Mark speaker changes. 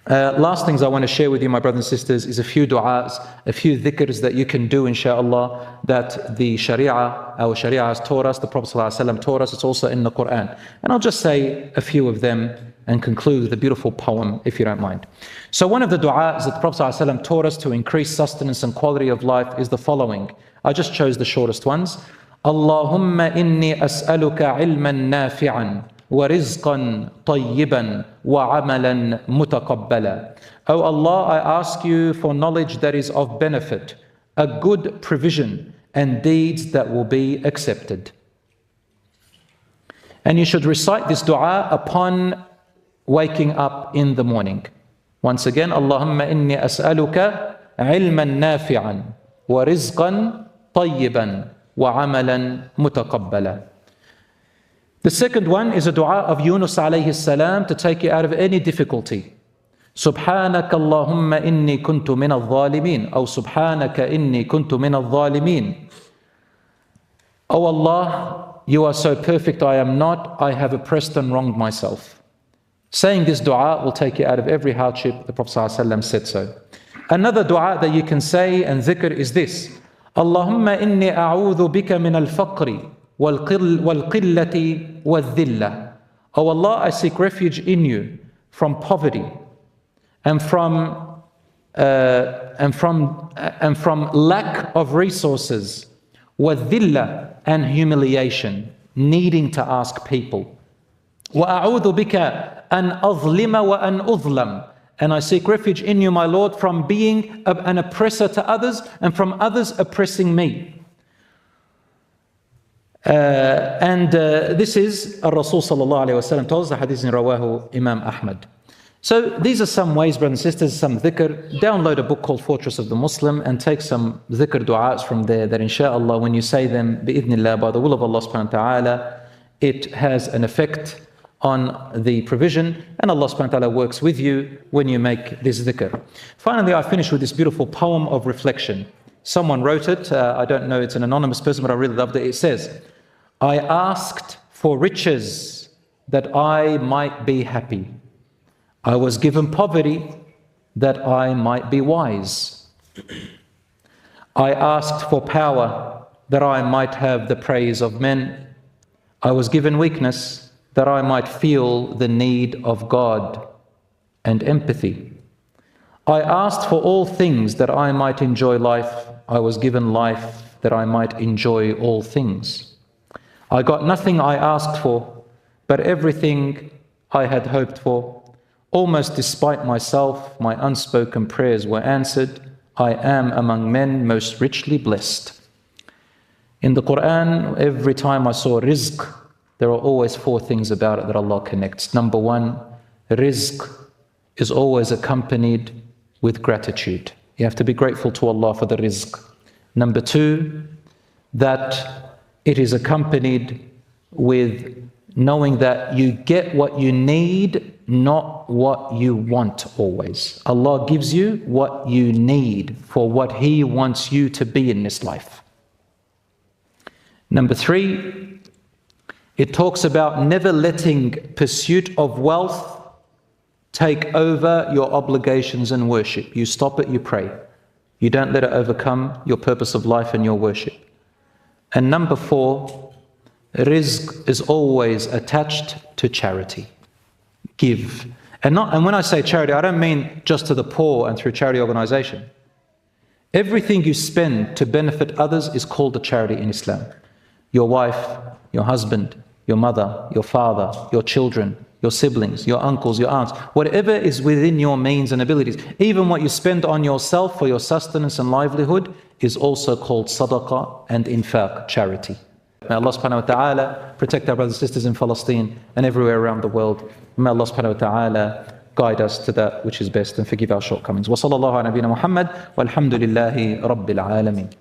Speaker 1: Last things I want to share with you, my brothers and sisters, is a few du'as, a few dhikrs that you can do, inshallah, that the our Sharia has taught us, the Prophet ﷺ taught us. It's also in the Quran. And I'll just say a few of them and conclude with a beautiful poem, if you don't mind. So one of the du'as that the Prophet ﷺ taught us to increase sustenance and quality of life is the following. I just chose the shortest ones. Allahumma inni as'aluka ilman nafi'an rizqan tayyiban amalan mutaqabbala. O Allah, I ask you for knowledge that is of benefit, a good provision, and deeds that will be accepted. And you should recite this dua upon waking up in the morning. Once again, Allahumma inni as'aluka ilman nafi'an rizqan tayyiban amalan mutaqabbala. The second one is a dua of Yunus alayhi salam to take you out of any difficulty. Subhanaka Allahumma inni kuntu minaz-zalimin. Or subhanaka inni kuntu minaz-zalimin. O Allah, you are so perfect, I am not. I have oppressed and wronged myself. Saying this dua will take you out of every hardship. The Prophet ﷺ said so. Another dua that you can say and dhikr is this. Allahumma inni a'udhu bika min al-faqri wal-qillati wal-dhilla. O Allah, I seek refuge in you from poverty and from lack of resources, wal-dhilla, and humiliation, needing to ask people. وَأَعُوذُ بِكَ أَنْ أَظْلِمَ وَأَنْ أُظْلَمَ. And I seek refuge in you, my Lord, from being an oppressor to others and from others oppressing me. This is Rasul sallallahu alayhi wa sallam told us, the hadith in Rawahu Imam Ahmad. So these are some ways, brothers and sisters, some dhikr. Download a book called Fortress of the Muslim and take some dhikr du'as from there that inshallah when you say them, bi'idhnillah, by the will of Allah subhanahu wa ta'ala, it has an effect on the provision, and Allah subhanahu wa ta'ala works with you when you make this dhikr. Finally, I finish with this beautiful poem of reflection. Someone wrote it, I don't know, it's an anonymous person, but I really loved it. It says, I asked for riches that I might be happy. I was given poverty that I might be wise. I asked for power that I might have the praise of men. I was given weakness that I might feel the need of God and empathy. I asked for all things that I might enjoy life. I was given life that I might enjoy all things. I got nothing I asked for, but everything I had hoped for. Almost despite myself, my unspoken prayers were answered. I am among men most richly blessed. In the Quran, every time I saw rizq, there are always four things about it that Allah connects. Number one, rizq is always accompanied with gratitude. You have to be grateful to Allah for the rizq. Number two, that it is accompanied with knowing that you get what you need, not what you want always. Allah gives you what you need for what He wants you to be in this life. Number three, it talks about never letting pursuit of wealth take over your obligations and worship. You stop it, you pray. You don't let it overcome your purpose of life and your worship. And number four, rizq is always attached to charity. Give. And when I say charity, I don't mean just to the poor and through charity organization. Everything you spend to benefit others is called a charity in Islam. Your wife, your husband, your mother, your father, your children, your siblings, your uncles, your aunts, whatever is within your means and abilities, even what you spend on yourself for your sustenance and livelihood is also called sadaqah and infaq, charity. May Allah subhanahu wa ta'ala protect our brothers and sisters in Palestine and everywhere around the world. May Allah subhanahu wa ta'ala guide us to that which is best and forgive our shortcomings. Wa sallallahu ala nabiyyina Muhammad walhamdulillahi rabbil alameen.